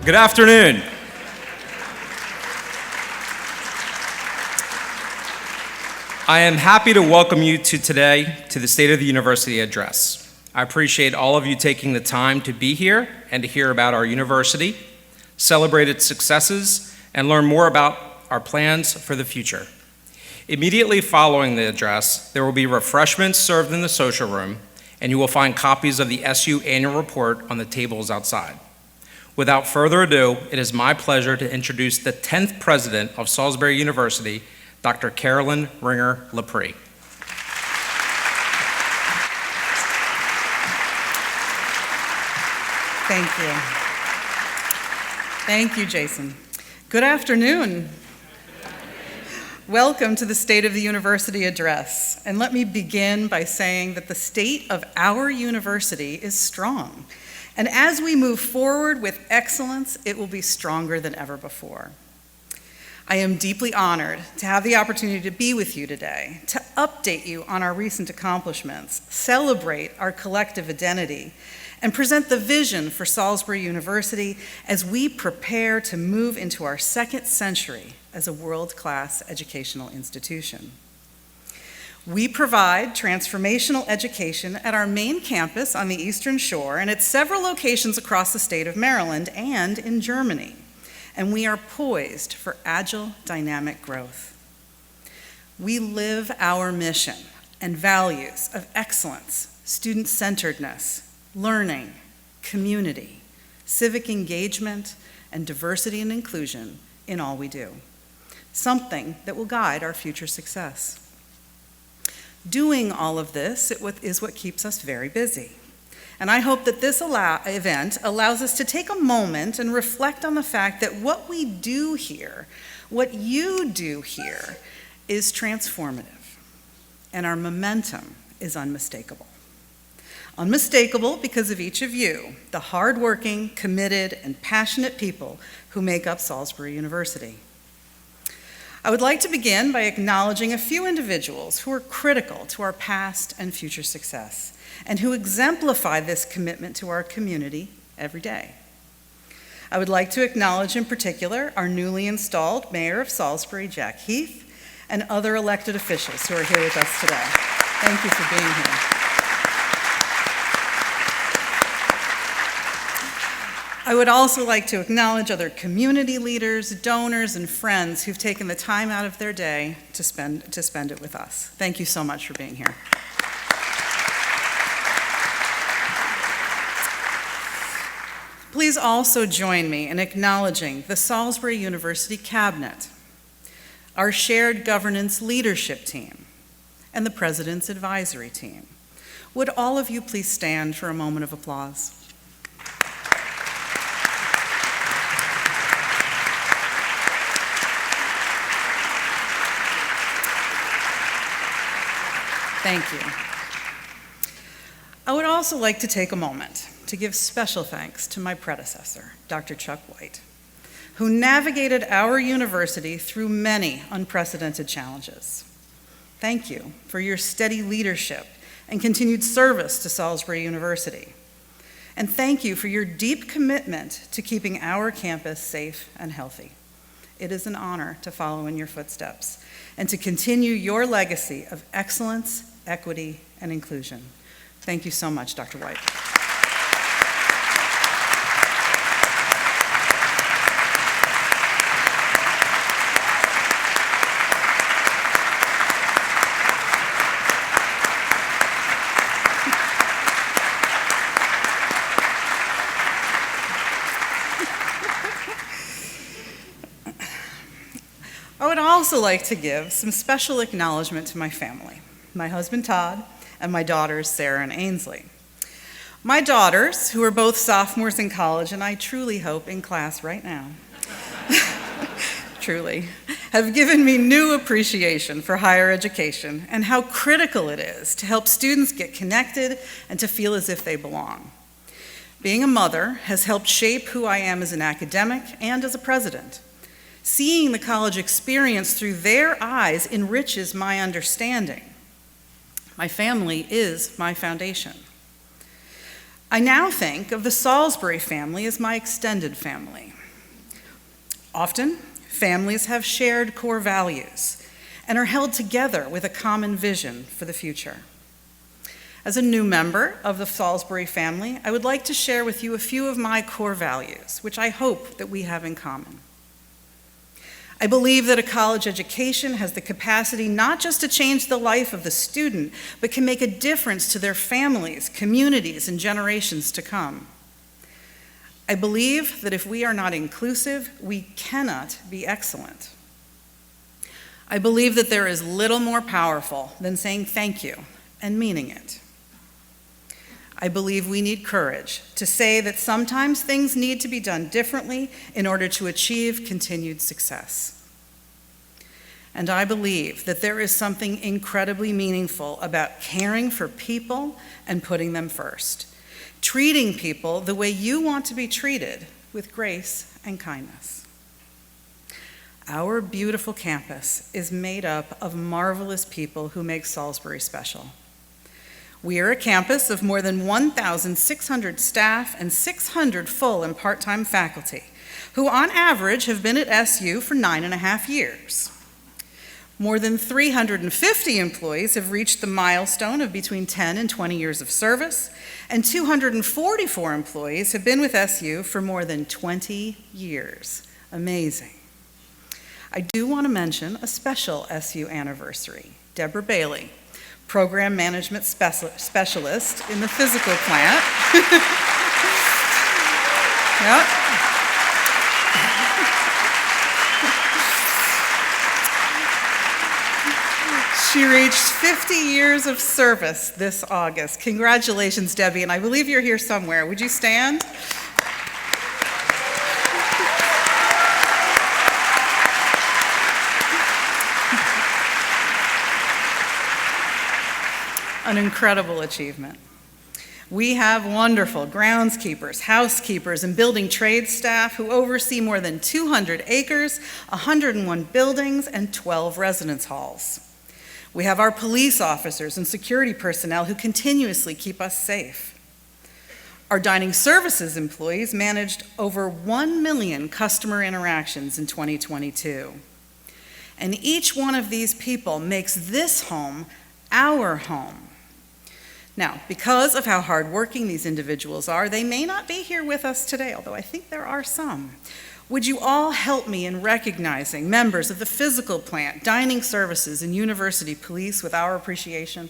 Good afternoon. I am happy to welcome you today to the State of the University Address. I appreciate all of you taking the time to be here and to hear about our university, celebrate its successes, and learn more about our plans for the future. Immediately following the address, there will be refreshments served in the social room, and you will find copies of the SU annual report on the tables outside. Without further ado, it is my pleasure to introduce the 10th president of Salisbury University, Dr. Carolyn Ringer Lepre. Thank you. Thank you, Jason. Good afternoon. Welcome to the State of the University Address. And let me begin by saying that the state of our university is strong. And as we move forward with excellence, it will be stronger than ever before. I am deeply honored to have the opportunity to be with you today, to update you on our recent accomplishments, celebrate our collective identity, and present the vision for Salisbury University as we prepare to move into our second century as a world-class educational institution. We provide transformational education at our main campus on the Eastern Shore and at several locations across the state of Maryland and in Germany. And we are poised for agile, dynamic growth. We live our mission and values of excellence, student-centeredness, learning, community, civic engagement, and diversity and inclusion in all we do, something that will guide our future success. Doing all of this is what keeps us very busy. And I hope that this event allows us to take a moment and reflect on the fact that what we do here, what you do here, is transformative, and our momentum is unmistakable. Unmistakable because of each of you, the hardworking, committed, and passionate people who make up Salisbury University. I would like to begin by acknowledging a few individuals who are critical to our past and future success, and who exemplify this commitment to our community every day. I would like to acknowledge in particular our newly installed Mayor of Salisbury, Jack Heath, and other elected officials who are here with us today. Thank you for being here. I would also like to acknowledge other community leaders, donors, and friends who've taken the time out of their day to spend it with us. Thank you so much for being here. Please also join me in acknowledging the Salisbury University Cabinet, our shared governance leadership team, and the President's advisory team. Would all of you please stand for a moment of applause? Thank you. I would also like to take a moment to give special thanks to my predecessor, Dr. Chuck White, who navigated our university through many unprecedented challenges. Thank you for your steady leadership and continued service to Salisbury University. And thank you for your deep commitment to keeping our campus safe and healthy. It is an honor to follow in your footsteps and to continue your legacy of excellence, equity, and inclusion. Thank you so much, Dr. White. I would also like to give some special acknowledgement to my family, my husband Todd, and my daughters Sarah and Ainsley. My daughters, who are both sophomores in college, and I truly hope in class right now, truly, have given me new appreciation for higher education and how critical it is to help students get connected and to feel as if they belong. Being a mother has helped shape who I am as an academic and as a president. Seeing the college experience through their eyes enriches my understanding. My family is my foundation. I now think of the Salisbury family as my extended family. Often, families have shared core values and are held together with a common vision for the future. As a new member of the Salisbury family, I would like to share with you a few of my core values, which I hope that we have in common. I believe that a college education has the capacity not just to change the life of the student, but can make a difference to their families, communities, and generations to come. I believe that if we are not inclusive, we cannot be excellent. I believe that there is little more powerful than saying thank you and meaning it. I believe we need courage to say that sometimes things need to be done differently in order to achieve continued success. And I believe that there is something incredibly meaningful about caring for people and putting them first, treating people the way you want to be treated with grace and kindness. Our beautiful campus is made up of marvelous people who make Salisbury special. We are a campus of more than 1,600 staff and 600 full and part-time faculty, who on average have been at SU for 9.5 years. More than 350 employees have reached the milestone of between 10 and 20 years of service, and 244 employees have been with SU for more than 20 years. Amazing. I do want to mention a special SU anniversary. Deborah Bailey, Program Management Specialist in the physical plant. Yep. She reached 50 years of service this August. Congratulations, Debbie, and I believe you're here somewhere. Would you stand? An incredible achievement. We have wonderful groundskeepers, housekeepers, and building trade staff who oversee more than 200 acres, 101 buildings, and 12 residence halls. We have our police officers and security personnel who continuously keep us safe. Our dining services employees managed over 1 million customer interactions in 2022. And each one of these people makes this home our home. Now, because of how hardworking these individuals are, they may not be here with us today, although I think there are some. Would you all help me in recognizing members of the physical plant, dining services, and university police with our appreciation?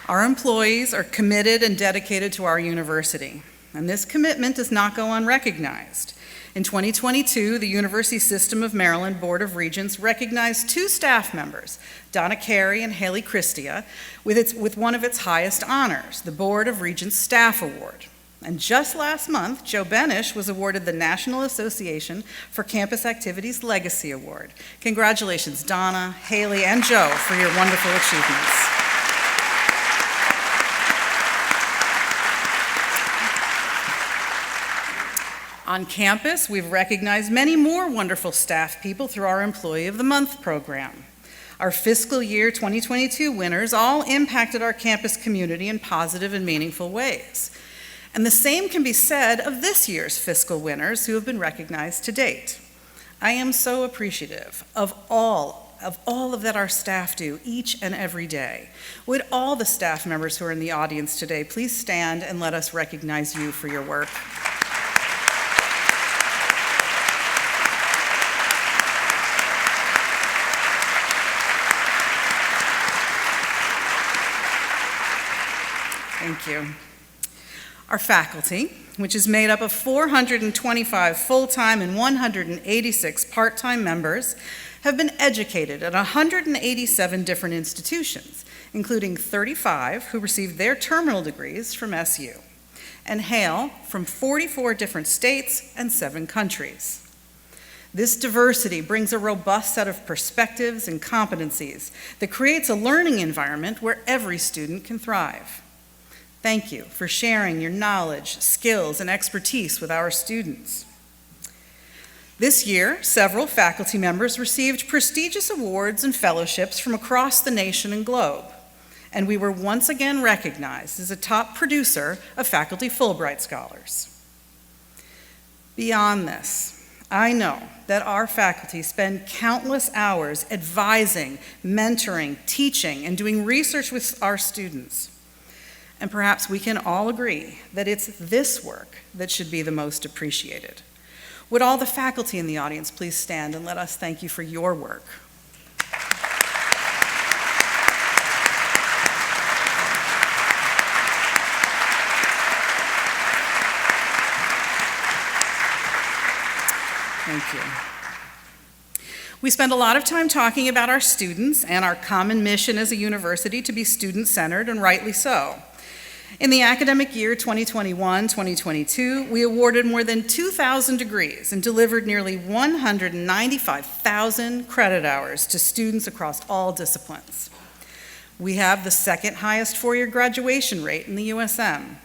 Our employees are committed and dedicated to our university, and this commitment does not go unrecognized. In 2022, the University System of Maryland Board of Regents recognized 2 staff members, Donna Carey and Haley Christia, with one of its highest honors, the Board of Regents Staff Award. And just last month, Joe Benish was awarded the National Association for Campus Activities Legacy Award. Congratulations, Donna, Haley, and Joe for your wonderful achievements. On campus, we've recognized many more wonderful staff people through our Employee of the Month program. Our fiscal year 2022 winners all impacted our campus community in positive and meaningful ways. And the same can be said of this year's fiscal winners who have been recognized to date. I am so appreciative of all of that our staff do each and every day. Would all the staff members who are in the audience today please stand and let us recognize you for your work. Thank you. Our faculty, which is made up of 425 full-time and 186 part-time members, have been educated at 187 different institutions, including 35 who received their terminal degrees from SU, and hail from 44 different states and 7 countries. This diversity brings a robust set of perspectives and competencies that creates a learning environment where every student can thrive. Thank you for sharing your knowledge, skills, and expertise with our students. This year, several faculty members received prestigious awards and fellowships from across the nation and globe, and we were once again recognized as a top producer of faculty Fulbright scholars. Beyond this, I know that our faculty spend countless hours advising, mentoring, teaching, and doing research with our students. And perhaps we can all agree that it's this work that should be the most appreciated. Would all the faculty in the audience please stand and let us thank you for your work. Thank you. We spend a lot of time talking about our students and our common mission as a university to be student-centered, and rightly so. In the academic year 2021-2022, we awarded more than 2,000 degrees and delivered nearly 195,000 credit hours to students across all disciplines. We have the second highest four-year graduation rate in the USM.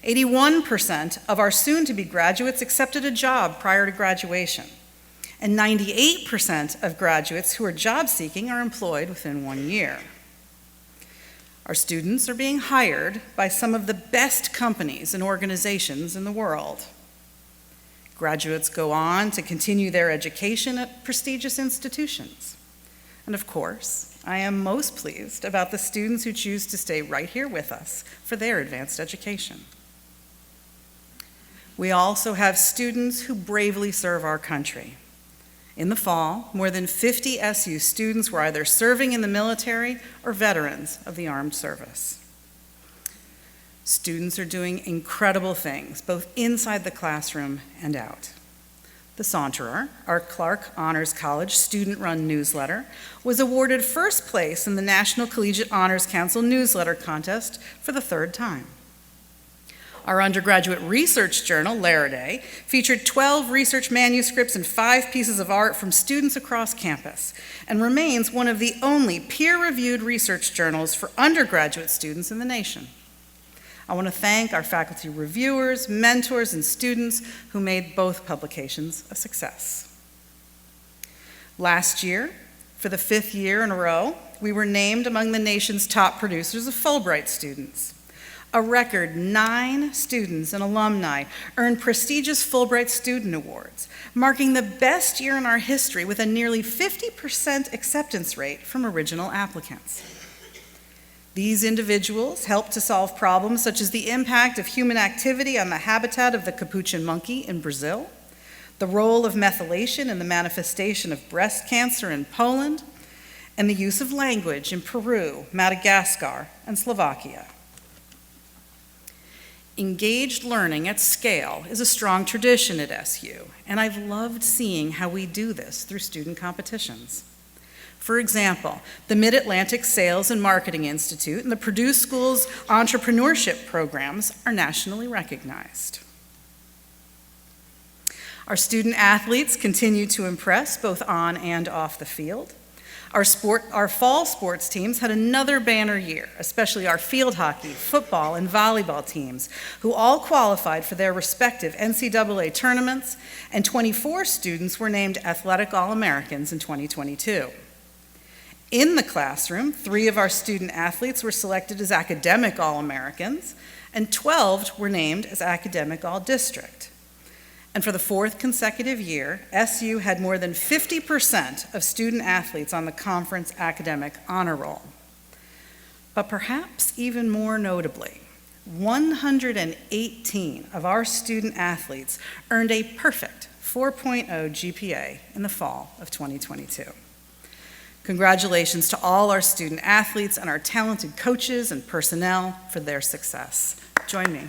81% of our soon-to-be graduates accepted a job prior to graduation, and 98% of graduates who are job-seeking are employed within 1 year. Our students are being hired by some of the best companies and organizations in the world. Graduates go on to continue their education at prestigious institutions. And of course, I am most pleased about the students who choose to stay right here with us for their advanced education. We also have students who bravely serve our country. In the fall, more than 50 SU students were either serving in the military or veterans of the armed service. Students are doing incredible things, both inside the classroom and out. The Saunterer, our Clark Honors College student-run newsletter, was awarded first place in the National Collegiate Honors Council newsletter contest for the third time. Our undergraduate research journal, Lariday, featured 12 research manuscripts and 5 pieces of art from students across campus, and remains one of the only peer-reviewed research journals for undergraduate students in the nation. I want to thank our faculty reviewers, mentors, and students who made both publications a success. Last year, for the 5th year in a row, we were named among the nation's top producers of Fulbright students. A record 9 students and alumni earned prestigious Fulbright Student Awards, marking the best year in our history with a nearly 50% acceptance rate from original applicants. These individuals helped to solve problems such as the impact of human activity on the habitat of the capuchin monkey in Brazil, the role of methylation in the manifestation of breast cancer in Poland, and the use of language in Peru, Madagascar, and Slovakia. Engaged learning at scale is a strong tradition at SU, and I've loved seeing how we do this through student competitions. For example, the Mid-Atlantic Sales and Marketing Institute and the Purdue School's entrepreneurship programs are nationally recognized. Our student athletes continue to impress both on and off the field. Our fall sports teams had another banner year, especially our field hockey, football, and volleyball teams, who all qualified for their respective NCAA tournaments, and 24 students were named Athletic All-Americans in 2022. In the classroom, 3 of our student athletes were selected as Academic All-Americans, and 12 were named as Academic All-District. And for the 4th consecutive year, SU had more than 50% of student athletes on the conference academic honor roll. But perhaps even more notably, 118 of our student athletes earned a perfect 4.0 GPA in the fall of 2022. Congratulations to all our student athletes and our talented coaches and personnel for their success. Join me.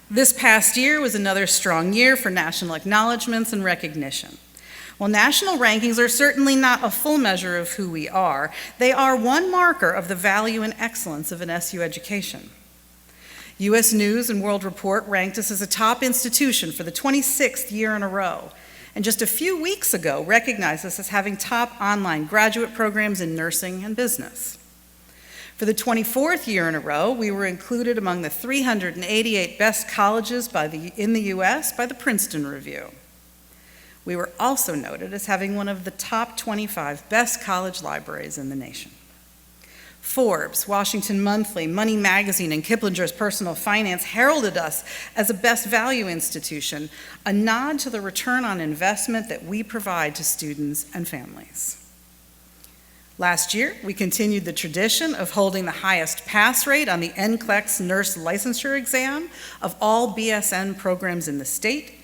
This past year was another strong year for national acknowledgments and recognition. While national rankings are certainly not a full measure of who we are, they are one marker of the value and excellence of an SU education. U.S. News and World Report ranked us as a top institution for the 26th year in a row, and just a few weeks ago recognized us as having top online graduate programs in nursing and business. For the 24th year in a row, we were included among the 388 best colleges in the U.S. by the Princeton Review. We were also noted as having one of the top 25 best college libraries in the nation. Forbes, Washington Monthly, Money Magazine, and Kiplinger's Personal Finance heralded us as a best value institution, a nod to the return on investment that we provide to students and families. Last year, we continued the tradition of holding the highest pass rate on the NCLEX nurse licensure exam of all BSN programs in the state,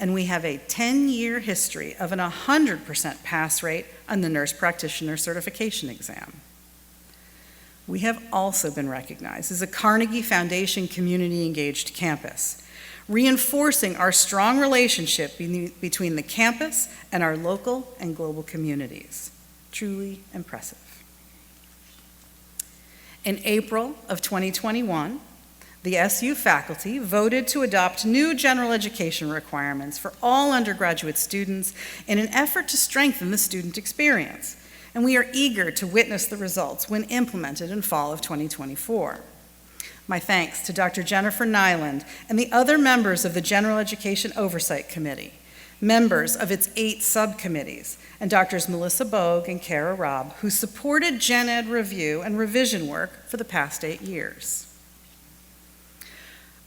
and we have a 10-year history of an 100% pass rate on the nurse practitioner certification exam. We have also been recognized as a Carnegie Foundation Community Engaged Campus, reinforcing our strong relationship between the campus and our local and global communities. Truly impressive. In April of 2021, the SU faculty voted to adopt new general education requirements for all undergraduate students in an effort to strengthen the student experience, and we are eager to witness the results when implemented in fall of 2024. My thanks to Dr. Jennifer Nyland and the other members of the General Education Oversight Committee, members of its 8 subcommittees, and Drs. Melissa Bogue and Kara Robb, who supported Gen Ed review and revision work for the past 8 years.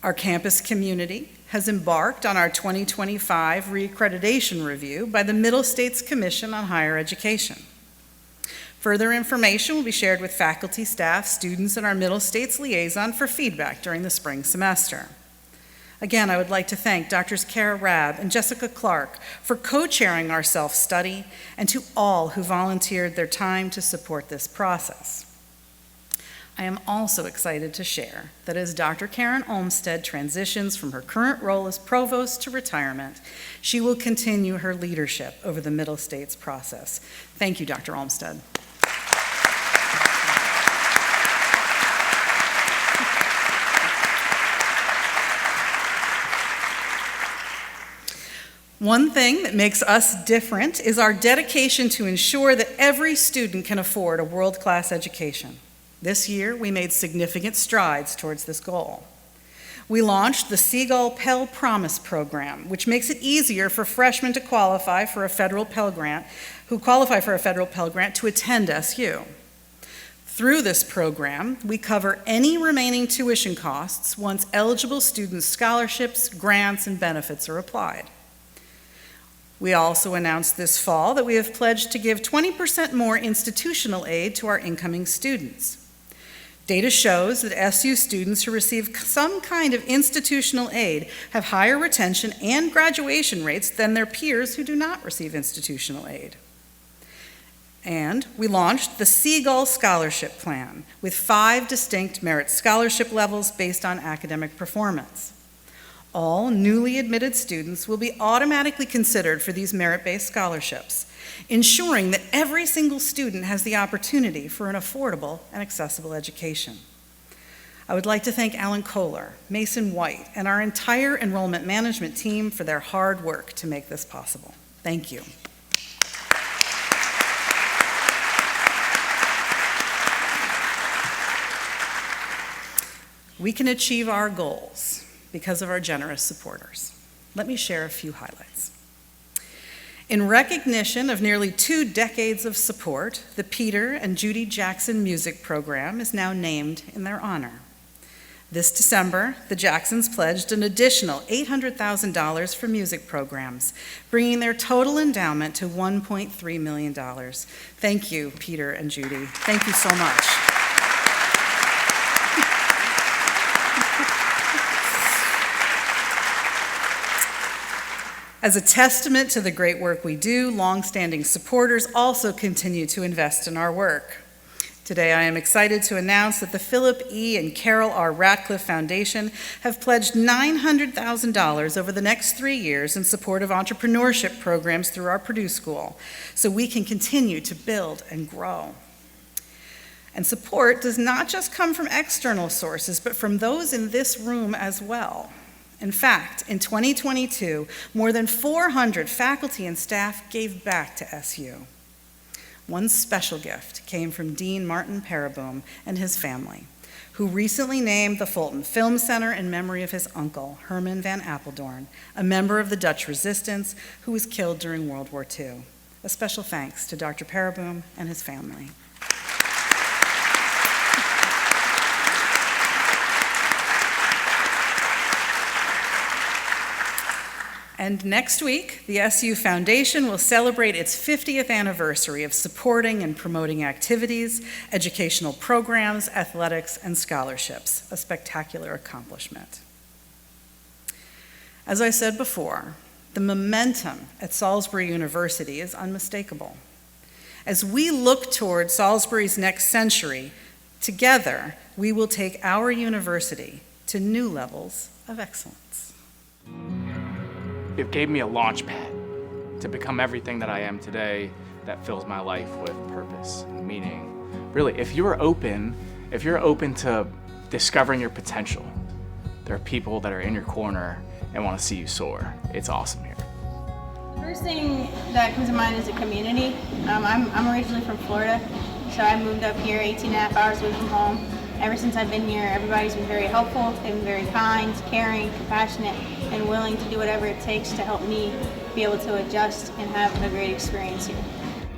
Our campus community has embarked on our 2025 reaccreditation review by the Middle States Commission on Higher Education. Further information will be shared with faculty, staff, students, and our Middle States liaison for feedback during the spring semester. Again, I would like to thank Drs. Kara Rabb and Jessica Clark for co-chairing our self-study, and to all who volunteered their time to support this process. I am also excited to share that as Dr. Karen Olmsted transitions from her current role as provost to retirement, she will continue her leadership over the Middle States process. Thank you, Dr. Olmsted. One thing that makes us different is our dedication to ensure that every student can afford a world-class education. This year, we made significant strides towards this goal. We launched the Seagull Pell Promise program, which makes it easier for freshmen to qualify for a federal Pell Grant, to attend SU. Through this program, we cover any remaining tuition costs once eligible students' scholarships, grants, and benefits are applied. We also announced this fall that we have pledged to give 20% more institutional aid to our incoming students. Data shows that SU students who receive some kind of institutional aid have higher retention and graduation rates than their peers who do not receive institutional aid. And we launched the Seagull Scholarship Plan with 5 distinct merit scholarship levels based on academic performance. All newly admitted students will be automatically considered for these merit-based scholarships, ensuring that every single student has the opportunity for an affordable and accessible education. I would like to thank Alan Kohler, Mason White, and our entire enrollment management team for their hard work to make this possible. Thank you. We can achieve our goals because of our generous supporters. Let me share a few highlights. In recognition of nearly 2 decades of support, the Peter and Judy Jackson Music Program is now named in their honor. This December, the Jacksons pledged an additional $800,000 for music programs, bringing their total endowment to $1.3 million. Thank you, Peter and Judy. Thank you so much. As a testament to the great work we do, longstanding supporters also continue to invest in our work. Today, I am excited to announce that the Philip E. and Carol R. Ratcliffe Foundation have pledged $900,000 over the next 3 years in support of entrepreneurship programs through our Purdue School, so we can continue to build and grow. And support does not just come from external sources, but from those in this room as well. In fact, in 2022, more than 400 faculty and staff gave back to SU. One special gift came from Dean Martin Paraboom and his family, who recently named the Fulton Film Center in memory of his uncle, Herman van Apeldoorn, a member of the Dutch resistance who was killed during World War II. A special thanks to Dr. Paraboom and his family. And next week, the SU Foundation will celebrate its 50th anniversary of supporting and promoting activities, educational programs, athletics, and scholarships, a spectacular accomplishment. As I said before, the momentum at Salisbury University is unmistakable. As we look toward Salisbury's next century, together, we will take our university to new levels of excellence. It gave me a launch pad to become everything that I am today that fills my life with purpose and meaning. Really, if you're open to discovering your potential, there are people that are in your corner and want to see you soar. It's awesome here. The first thing that comes to mind is a community. I'm originally from Florida, so I moved up here 18 and a half hours away from home. Ever since I've been here, everybody's been very helpful, they've been very kind, caring, compassionate, and willing to do whatever it takes to help me be able to adjust and have a great experience here.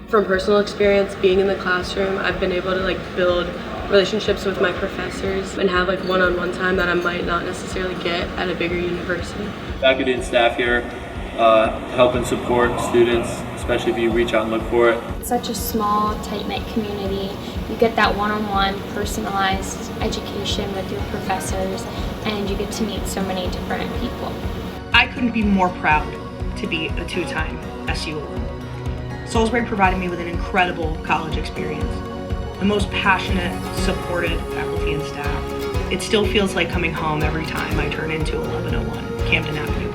From personal experience, being in the classroom, I've been able to build relationships with my professors and have one-on-one time that I might not necessarily get at a bigger university. Faculty and staff here help and support students, especially if you reach out and look for it. Such a small, tight-knit community. You get that one-on-one, personalized education with your professors, and you get to meet so many different people. I couldn't be more proud to be a two-time SU alum. Salisbury provided me with an incredible college experience, the most passionate, supported faculty and staff. It still feels like coming home every time I turn into 1101 Camden Avenue.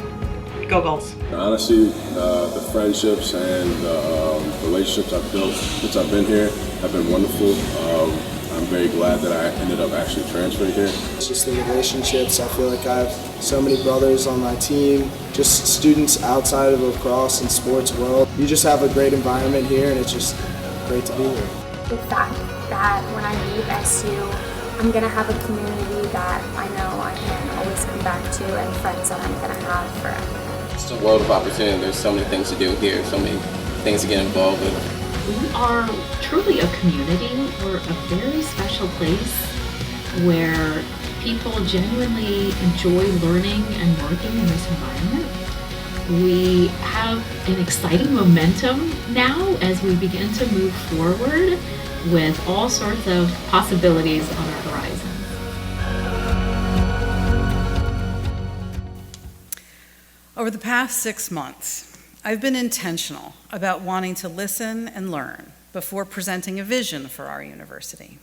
Go Gulls. Honestly, the friendships and the relationships I've built since I've been here have been wonderful. I'm very glad that I ended up actually transferring here. It's just the relationships. I feel like I have so many brothers on my team, just students outside of lacrosse and sports world. You just have a great environment here, and it's just great to be here. The fact that when I leave SU, I'm going to have a community that I know I can always come back to and friends that I'm going to have forever. It's a world of opportunity. There's so many things to do here, so many things to get involved with. We are truly a community. We're a very special place where people genuinely enjoy learning and working in this environment. We have an exciting momentum now as we begin to move forward with all sorts of possibilities on our horizon. Over the past 6 months, I've been intentional about wanting to listen and learn before presenting a vision for our university.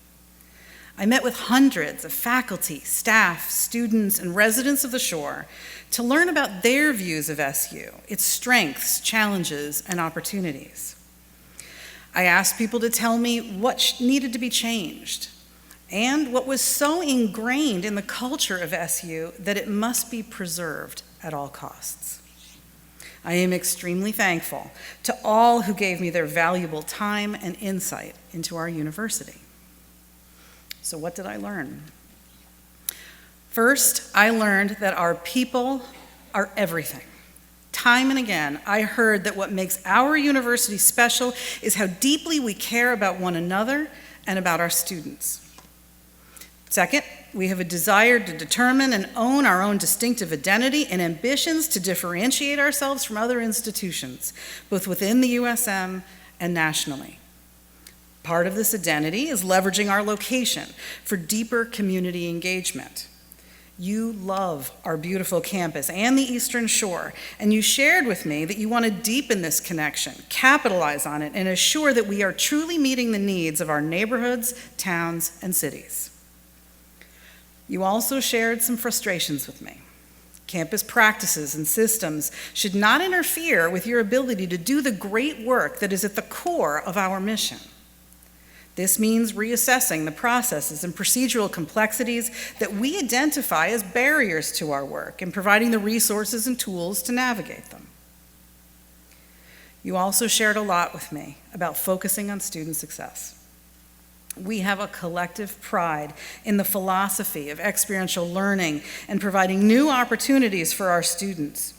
I met with hundreds of faculty, staff, students, and residents of the Shore to learn about their views of SU, its strengths, challenges, and opportunities. I asked people to tell me what needed to be changed and what was so ingrained in the culture of SU that it must be preserved at all costs. I am extremely thankful to all who gave me their valuable time and insight into our university. So what did I learn? First, I learned that our people are everything. Time and again, I heard that what makes our university special is how deeply we care about one another and about our students. Second, we have a desire to determine and own our own distinctive identity and ambitions to differentiate ourselves from other institutions, both within the USM and nationally. Part of this identity is leveraging our location for deeper community engagement. You love our beautiful campus and the Eastern Shore, and you shared with me that you want to deepen this connection, capitalize on it, and assure that we are truly meeting the needs of our neighborhoods, towns, and cities. You also shared some frustrations with me. Campus practices and systems should not interfere with your ability to do the great work that is at the core of our mission. This means reassessing the processes and procedural complexities that we identify as barriers to our work and providing the resources and tools to navigate them. You also shared a lot with me about focusing on student success. We have a collective pride in the philosophy of experiential learning and providing new opportunities for our students.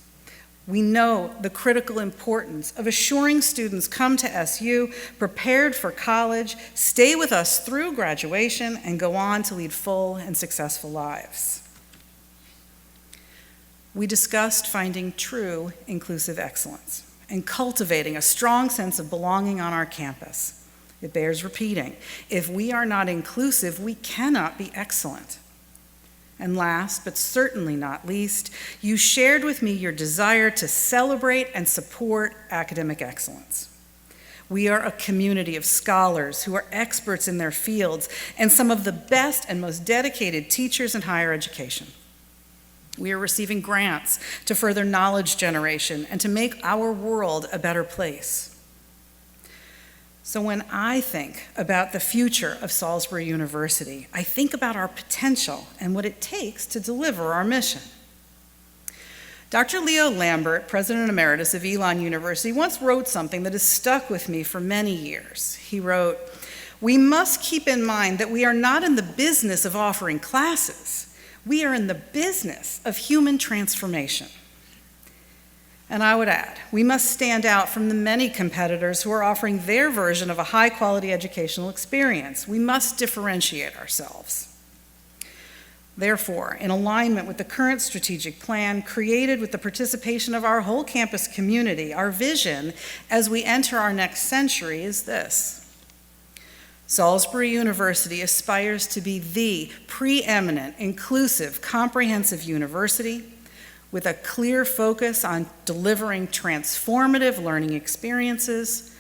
We know the critical importance of assuring students come to SU prepared for college, stay with us through graduation, and go on to lead full and successful lives. We discussed finding true inclusive excellence and cultivating a strong sense of belonging on our campus. It bears repeating. If we are not inclusive, we cannot be excellent. And last, but certainly not least, you shared with me your desire to celebrate and support academic excellence. We are a community of scholars who are experts in their fields and some of the best and most dedicated teachers in higher education. We are receiving grants to further knowledge generation and to make our world a better place. So when I think about the future of Salisbury University, I think about our potential and what it takes to deliver our mission. Dr. Leo Lambert, President Emeritus of Elon University, once wrote something that has stuck with me for many years. He wrote, "We must keep in mind that we are not in the business of offering classes. We are in the business of human transformation." And I would add, we must stand out from the many competitors who are offering their version of a high-quality educational experience. We must differentiate ourselves. Therefore, in alignment with the current strategic plan created with the participation of our whole campus community, our vision as we enter our next century is this: Salisbury University aspires to be the preeminent, inclusive, comprehensive university with a clear focus on delivering transformative learning experiences,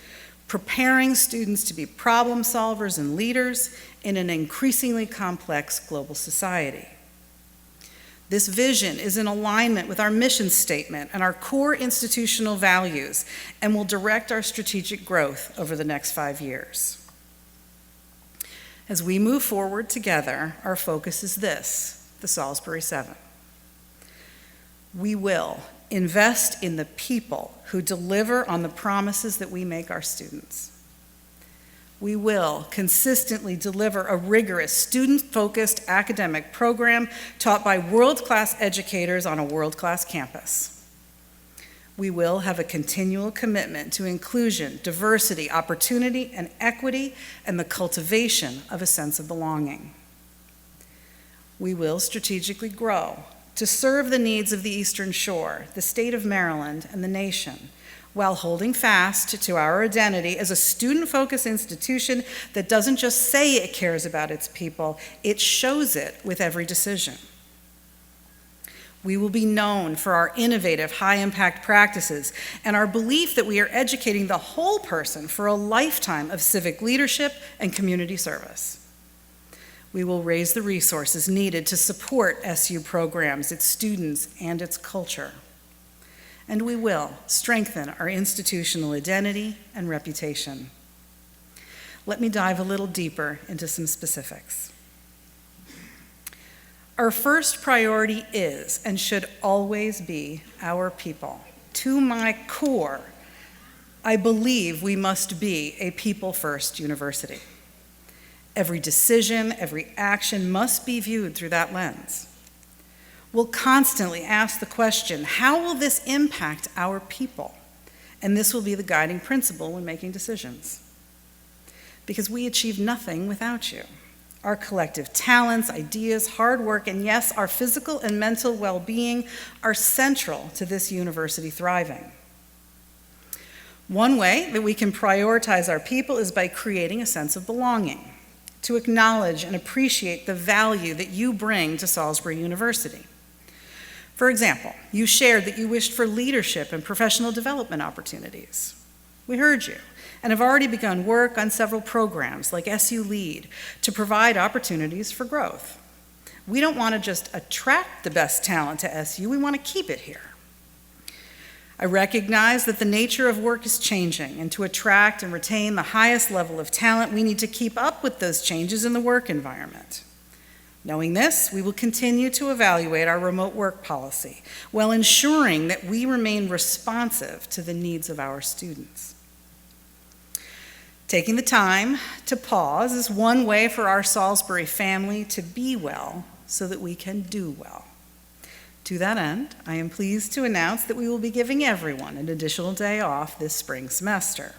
preparing students to be problem solvers and leaders in an increasingly complex global society. This vision is in alignment with our mission statement and our core institutional values and will direct our strategic growth over the next 5 years. As we move forward together, our focus is this: the Salisbury 7. We will invest in the people who deliver on the promises that we make our students. We will consistently deliver a rigorous, student-focused academic program taught by world-class educators on a world-class campus. We will have a continual commitment to inclusion, diversity, opportunity, and equity, and the cultivation of a sense of belonging. We will strategically grow to serve the needs of the Eastern Shore, the state of Maryland, and the nation, while holding fast to our identity as a student-focused institution that doesn't just say it cares about its people, it shows it with every decision. We will be known for our innovative, high-impact practices and our belief that we are educating the whole person for a lifetime of civic leadership and community service. We will raise the resources needed to support SU programs, its students, and its culture. And we will strengthen our institutional identity and reputation. Let me dive a little deeper into some specifics. Our first priority is and should always be our people. To my core, I believe we must be a people-first university. Every decision, every action must be viewed through that lens. We'll constantly ask the question, how will this impact our people? And this will be the guiding principle when making decisions. Because we achieve nothing without you. Our collective talents, ideas, hard work, and yes, our physical and mental well-being are central to this university thriving. One way that we can prioritize our people is by creating a sense of belonging, to acknowledge and appreciate the value that you bring to Salisbury University. For example, you shared that you wished for leadership and professional development opportunities. We heard you and have already begun work on several programs like SU Lead to provide opportunities for growth. We don't want to just attract the best talent to SU, we want to keep it here. I recognize that the nature of work is changing, and to attract and retain the highest level of talent, we need to keep up with those changes in the work environment. Knowing this, we will continue to evaluate our remote work policy while ensuring that we remain responsive to the needs of our students. Taking the time to pause is one way for our Salisbury family to be well so that we can do well. To that end, I am pleased to announce that we will be giving everyone an additional day off this spring semester.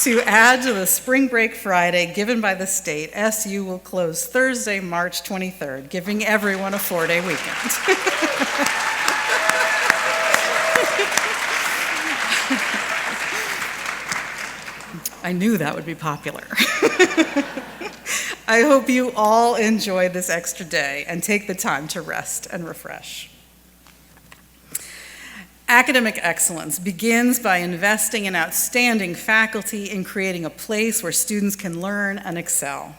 To add to the spring break Friday given by the state, SU will close Thursday, March 23rd, giving everyone a 4-day weekend. I knew that would be popular. I hope you all enjoy this extra day and take the time to rest and refresh. Academic excellence begins by investing in outstanding faculty and creating a place where students can learn and excel.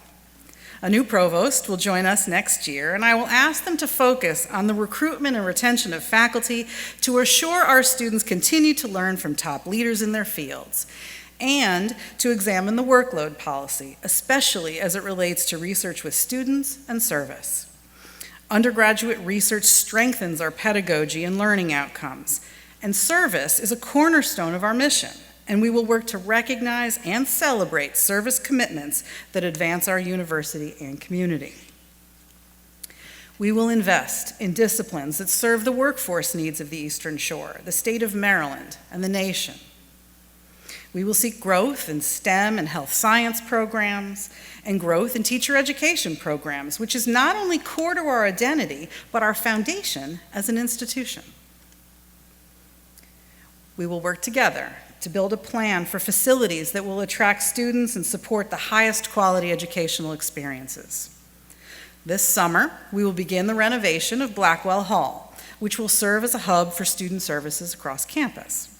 A new provost will join us next year, and I will ask them to focus on the recruitment and retention of faculty to assure our students continue to learn from top leaders in their fields, and to examine the workload policy, especially as it relates to research with students and service. Undergraduate research strengthens our pedagogy and learning outcomes, and service is a cornerstone of our mission, and we will work to recognize and celebrate service commitments that advance our university and community. We will invest in disciplines that serve the workforce needs of the Eastern Shore, the state of Maryland, and the nation. We will seek growth in STEM and health science programs and growth in teacher education programs, which is not only core to our identity, but our foundation as an institution. We will work together to build a plan for facilities that will attract students and support the highest quality educational experiences. This summer, we will begin the renovation of Blackwell Hall, which will serve as a hub for student services across campus.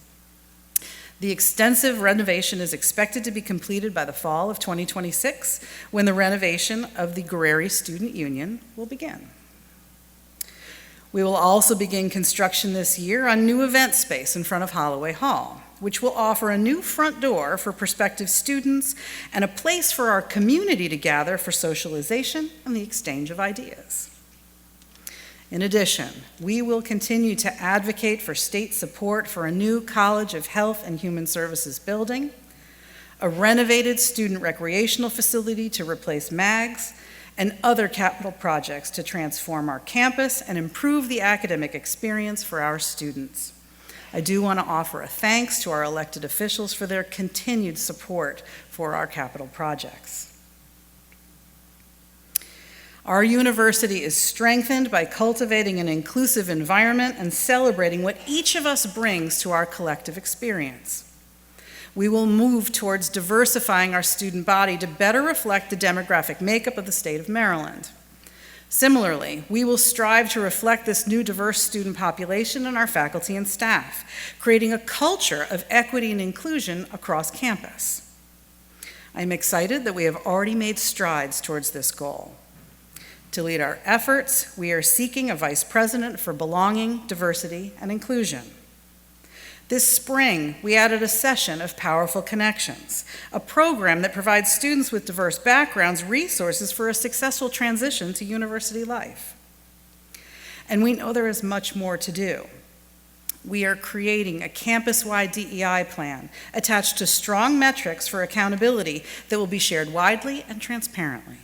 The extensive renovation is expected to be completed by the fall of 2026, when the renovation of the Guerreri Student Union will begin. We will also begin construction this year on new event space in front of Holloway Hall, which will offer a new front door for prospective students and a place for our community to gather for socialization and the exchange of ideas. In addition, we will continue to advocate for state support for a new College of Health and Human Services building, a renovated student recreational facility to replace MAGs, and other capital projects to transform our campus and improve the academic experience for our students. I do want to offer a thanks to our elected officials for their continued support for our capital projects. Our university is strengthened by cultivating an inclusive environment and celebrating what each of us brings to our collective experience. We will move towards diversifying our student body to better reflect the demographic makeup of the state of Maryland. Similarly, we will strive to reflect this new diverse student population in our faculty and staff, creating a culture of equity and inclusion across campus. I'm excited that we have already made strides towards this goal. To lead our efforts, we are seeking a vice president for belonging, diversity, and inclusion. This spring, we added a session of Powerful Connections, a program that provides students with diverse backgrounds resources for a successful transition to university life. And we know there is much more to do. We are creating a campus-wide DEI plan attached to strong metrics for accountability that will be shared widely and transparently.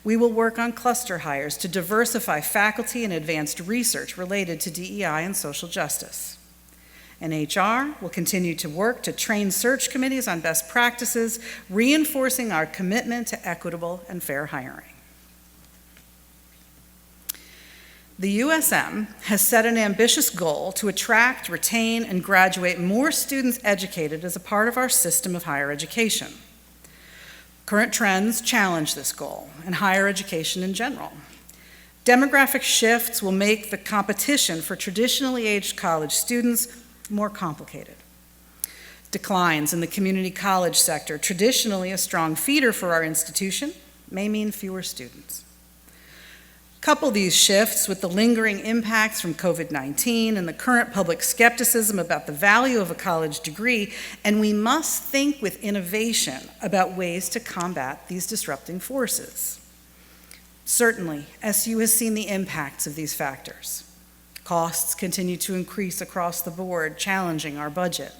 We will work on cluster hires to diversify faculty and advanced research related to DEI and social justice. And HR will continue to work to train search committees on best practices, reinforcing our commitment to equitable and fair hiring. The USM has set an ambitious goal to attract, retain, and graduate more students educated as a part of our system of higher education. Current trends challenge this goal and higher education in general. Demographic shifts will make the competition for traditionally aged college students more complicated. Declines in the community college sector, traditionally a strong feeder for our institution, may mean fewer students. Couple these shifts with the lingering impacts from COVID-19 and the current public skepticism about the value of a college degree, and we must think with innovation about ways to combat these disrupting forces. Certainly, SU has seen the impacts of these factors. Costs continue to increase across the board, challenging our budget.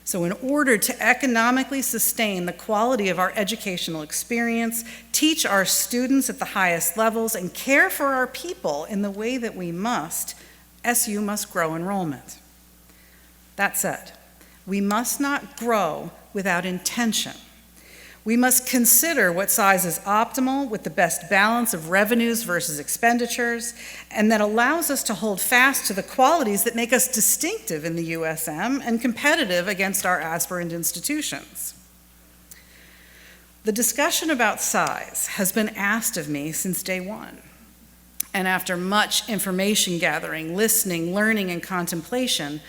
So in order to economically sustain the quality of our educational experience, teach our students at the highest levels, and care for our people in the way that we must, SU must grow enrollment. That said, we must not grow without intention. We must consider what size is optimal with the best balance of revenues versus expenditures, and that allows us to hold fast to the qualities that make us distinctive in the USM and competitive against our aspirant institutions. The discussion about size has been asked of me since day one. And after much information gathering, listening, learning, and contemplation,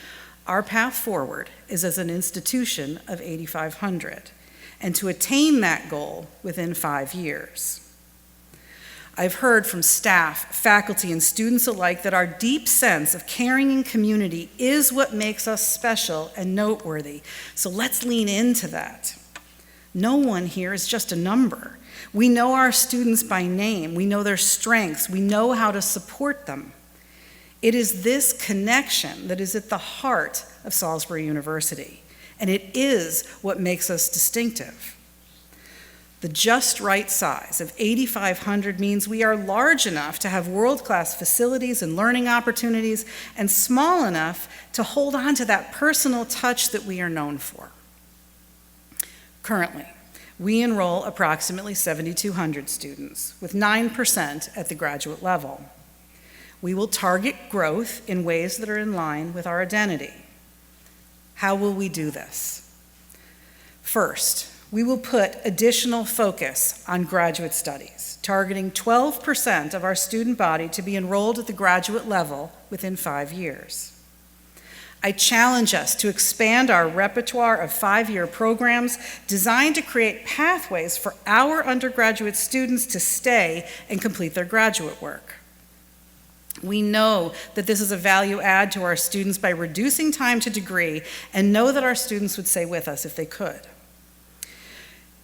our path forward is as an institution of 8,500. And to attain that goal within 5 years. I've heard from staff, faculty, and students alike that our deep sense of caring and community is what makes us special and noteworthy. So let's lean into that. No one here is just a number. We know our students by name. We know their strengths. We know how to support them. It is this connection that is at the heart of Salisbury University. And it is what makes us distinctive. The just right size of 8,500 means we are large enough to have world-class facilities and learning opportunities, and small enough to hold on to that personal touch that we are known for. Currently, we enroll approximately 7,200 students, with 9% at the graduate level. We will target growth in ways that are in line with our identity. How will we do this? First, we will put additional focus on graduate studies, targeting 12% of our student body to be enrolled at the graduate level within 5 years. I challenge us to expand our repertoire of 5-year programs designed to create pathways for our undergraduate students to stay and complete their graduate work. We know that this is a value add to our students by reducing time to degree, and know that our students would stay with us if they could.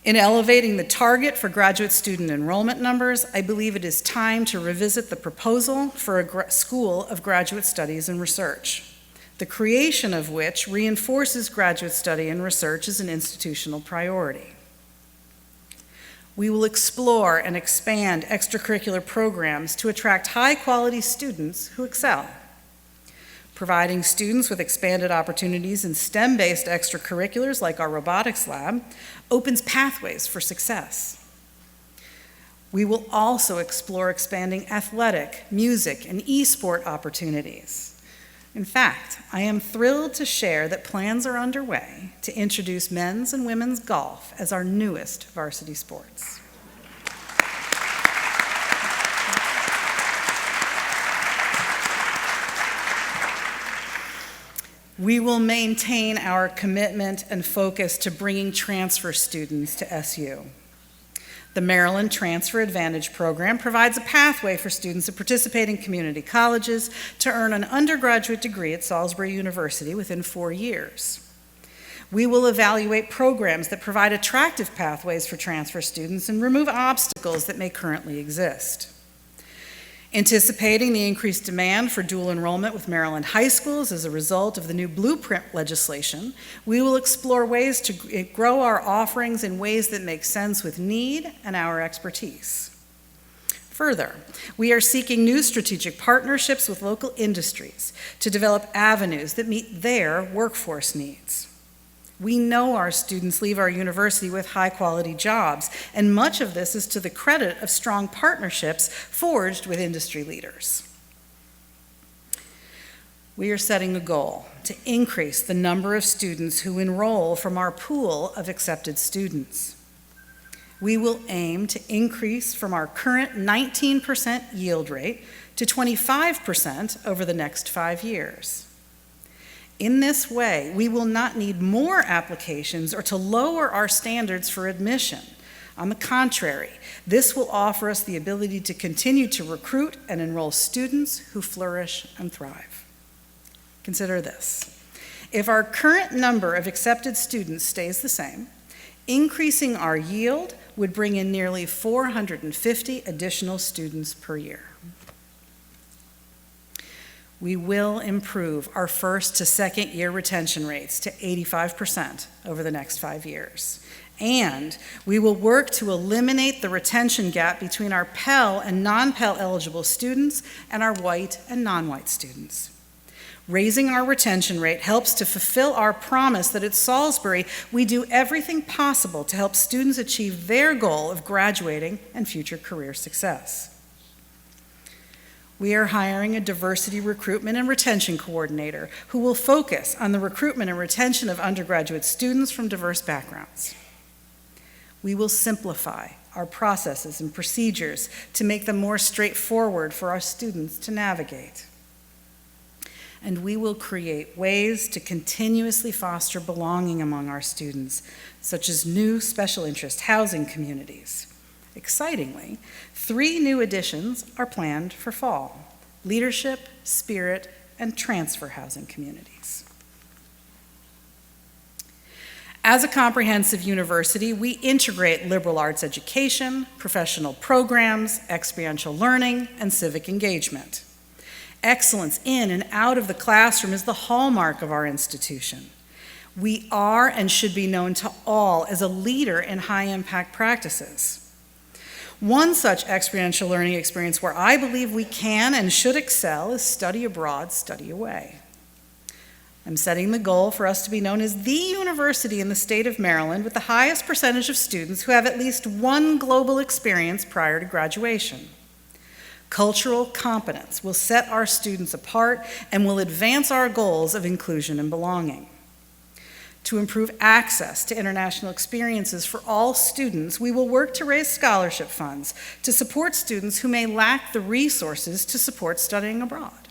In elevating the target for graduate student enrollment numbers, I believe it is time to revisit the proposal for a School of Graduate Studies and Research, the creation of which reinforces graduate study and research as an institutional priority. We will explore and expand extracurricular programs to attract high-quality students who excel. Providing students with expanded opportunities in STEM-based extracurriculars like our robotics lab opens pathways for success. We will also explore expanding athletic, music, and e-sport opportunities. In fact, I am thrilled to share that plans are underway to introduce men's and women's golf as our newest varsity sports. We will maintain our commitment and focus to bringing transfer students to SU. The Maryland Transfer Advantage Program provides a pathway for students that participate in community colleges to earn an undergraduate degree at Salisbury University within 4 years. We will evaluate programs that provide attractive pathways for transfer students and remove obstacles that may currently exist. Anticipating the increased demand for dual enrollment with Maryland high schools as a result of the new blueprint legislation, we will explore ways to grow our offerings in ways that make sense with need and our expertise. Further, we are seeking new strategic partnerships with local industries to develop avenues that meet their workforce needs. We know our students leave our university with high-quality jobs, and much of this is to the credit of strong partnerships forged with industry leaders. We are setting a goal to increase the number of students who enroll from our pool of accepted students. We will aim to increase from our current 19% yield rate to 25% over the next 5 years. In this way, we will not need more applications or to lower our standards for admission. On the contrary, this will offer us the ability to continue to recruit and enroll students who flourish and thrive. Consider this. If our current number of accepted students stays the same, increasing our yield would bring in nearly 450 additional students per year. We will improve our first to second year retention rates to 85% over the next 5 years. And we will work to eliminate the retention gap between our Pell and non-Pell eligible students and our white and non-white students. Raising our retention rate helps to fulfill our promise that at Salisbury, we do everything possible to help students achieve their goal of graduating and future career success. We are hiring a diversity recruitment and retention coordinator who will focus on the recruitment and retention of undergraduate students from diverse backgrounds. We will simplify our processes and procedures to make them more straightforward for our students to navigate. And we will create ways to continuously foster belonging among our students, such as new special interest housing communities. Excitingly, 3 new additions are planned for fall: leadership, spirit, and transfer housing communities. As a comprehensive university, we integrate liberal arts education, professional programs, experiential learning, and civic engagement. Excellence in and out of the classroom is the hallmark of our institution. We are and should be known to all as a leader in high-impact practices. One such experiential learning experience where I believe we can and should excel is study abroad, study away. I'm setting the goal for us to be known as the university in the state of Maryland with the highest percentage of students who have at least one global experience prior to graduation. Cultural competence will set our students apart and will advance our goals of inclusion and belonging. To improve access to international experiences for all students, we will work to raise scholarship funds to support students who may lack the resources to support studying abroad.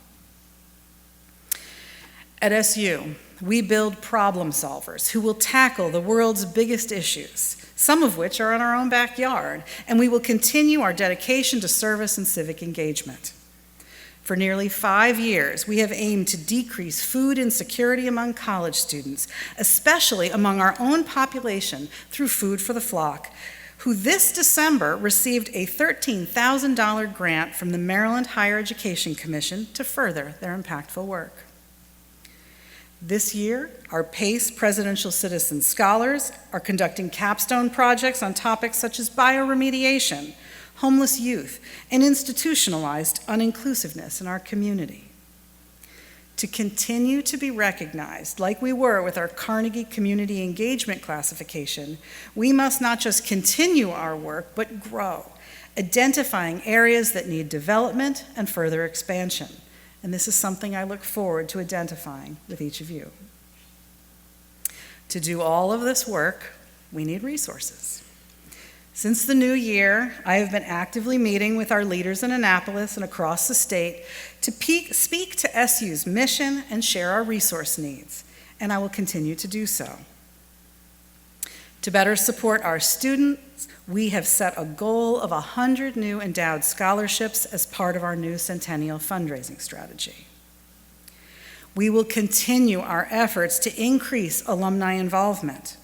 At SU, we build problem solvers who will tackle the world's biggest issues, some of which are in our own backyard, and we will continue our dedication to service and civic engagement. For nearly 5 years, we have aimed to decrease food insecurity among college students, especially among our own population, through Food for the Flock, who this December received a $13,000 grant from the Maryland Higher Education Commission to further their impactful work. This year, our PACE Presidential Citizen Scholars are conducting capstone projects on topics such as bioremediation, homeless youth, and institutionalized uninclusiveness in our community. To continue to be recognized, like we were with our Carnegie Community Engagement classification, we must not just continue our work, but grow, identifying areas that need development and further expansion. And this is something I look forward to identifying with each of you. To do all of this work, we need resources. Since the new year, I have been actively meeting with our leaders in Annapolis and across the state to speak to SU's mission and share our resource needs, and I will continue to do so. To better support our students, we have set a goal of 100 new endowed scholarships as part of our new centennial fundraising strategy. We will continue our efforts to increase alumni involvement.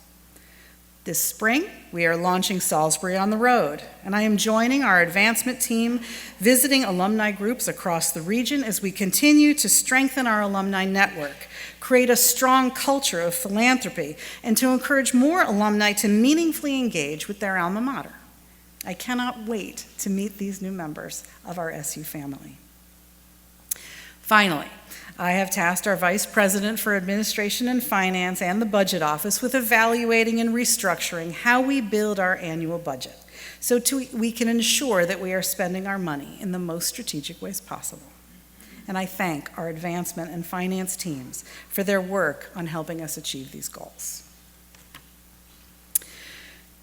This spring, we are launching Salisbury on the Road, and I am joining our advancement team visiting alumni groups across the region as we continue to strengthen our alumni network, create a strong culture of philanthropy, and to encourage more alumni to meaningfully engage with their alma mater. I cannot wait to meet these new members of our SU family. Finally, I have tasked our Vice President for Administration and Finance and the Budget Office with evaluating and restructuring how we build our annual budget so we can ensure that we are spending our money in the most strategic ways possible. And I thank our advancement and finance teams for their work on helping us achieve these goals.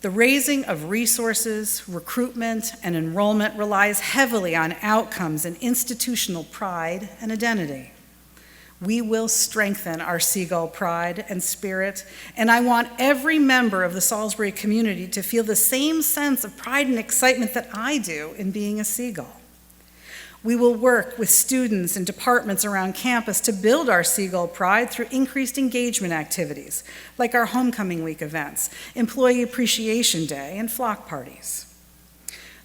The raising of resources, recruitment, and enrollment relies heavily on outcomes and institutional pride and identity. We will strengthen our Seagull pride and spirit, and I want every member of the Salisbury community to feel the same sense of pride and excitement that I do in being a Seagull. We will work with students and departments around campus to build our Seagull pride through increased engagement activities, like our Homecoming Week events, Employee Appreciation Day, and flock parties.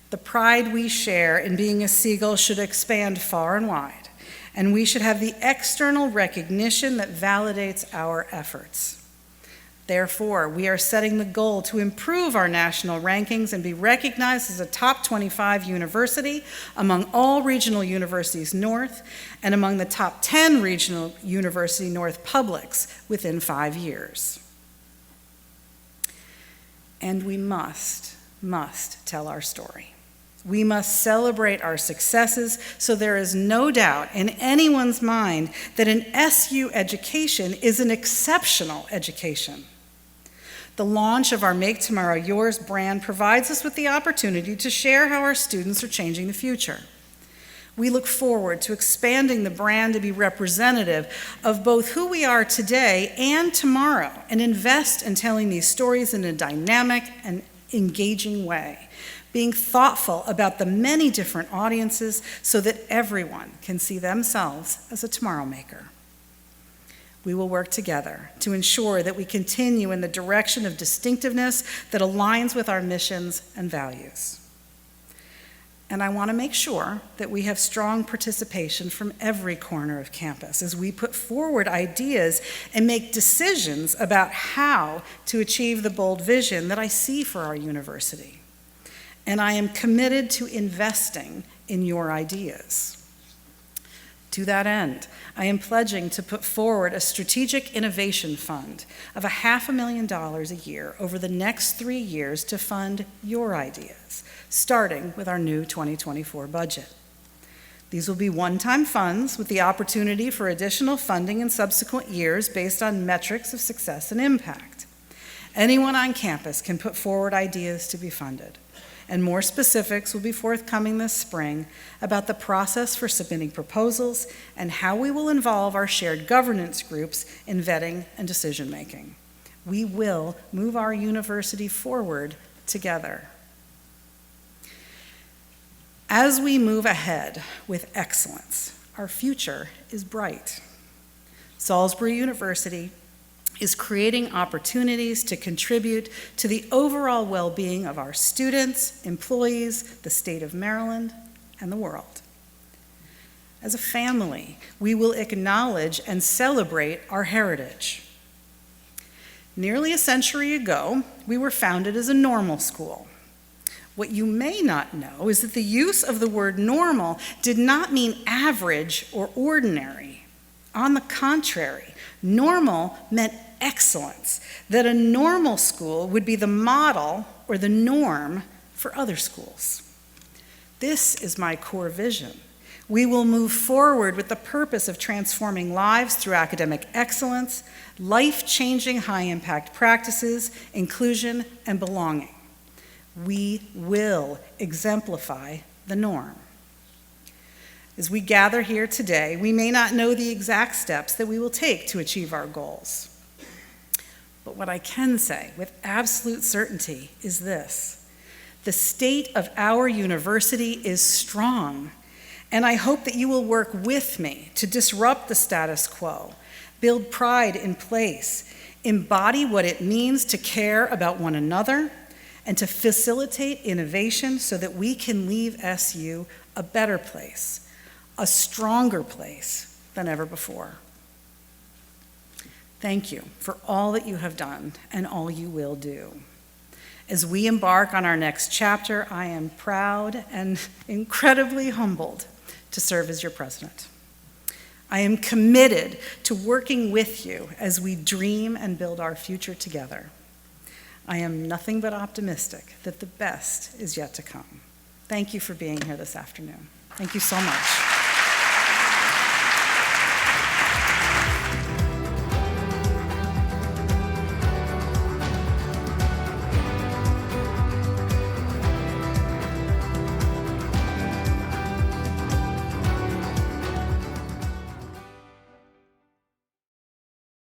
The pride we share in being a Seagull should expand far and wide, and we should have the external recognition that validates our efforts. Therefore, we are setting the goal to improve our national rankings and be recognized as a top 25 university among all regional universities north and among the top 10 regional University North publics within 5 years. And we must tell our story. We must celebrate our successes so there is no doubt in anyone's mind that an SU education is an exceptional education. The launch of our Make Tomorrow Yours brand provides us with the opportunity to share how our students are changing the future. We look forward to expanding the brand to be representative of both who we are today and tomorrow, and invest in telling these stories in a dynamic and engaging way, being thoughtful about the many different audiences so that everyone can see themselves as a tomorrow maker. We will work together to ensure that we continue in the direction of distinctiveness that aligns with our missions and values. And I want to make sure that we have strong participation from every corner of campus as we put forward ideas and make decisions about how to achieve the bold vision that I see for our university. And I am committed to investing in your ideas. To that end, I am pledging to put forward a strategic innovation fund of $500,000 a year over the next 3 years to fund your ideas, starting with our new 2024 budget. These will be one-time funds with the opportunity for additional funding in subsequent years based on metrics of success and impact. Anyone on campus can put forward ideas to be funded, and more specifics will be forthcoming this spring about the process for submitting proposals and how we will involve our shared governance groups in vetting and decision-making. We will move our university forward together. As we move ahead with excellence, our future is bright. Salisbury University is creating opportunities to contribute to the overall well-being of our students, employees, the state of Maryland, and the world. As a family, we will acknowledge and celebrate our heritage. Nearly a century ago, we were founded as a normal school. What you may not know is that the use of the word normal did not mean average or ordinary. On the contrary, normal meant excellence, that a normal school would be the model or the norm for other schools. This is my core vision. We will move forward with the purpose of transforming lives through academic excellence, life-changing high-impact practices, inclusion, and belonging. We will exemplify the norm. As we gather here today, we may not know the exact steps that we will take to achieve our goals. But what I can say with absolute certainty is this: the state of our university is strong, and I hope that you will work with me to disrupt the status quo, build pride in place, embody what it means to care about one another, and to facilitate innovation so that we can leave SU a better place, a stronger place than ever before. Thank you for all that you have done and all you will do. As we embark on our next chapter, I am proud and incredibly humbled to serve as your president. I am committed to working with you as we dream and build our future together. I am nothing but optimistic that the best is yet to come. Thank you for being here this afternoon. Thank you so much.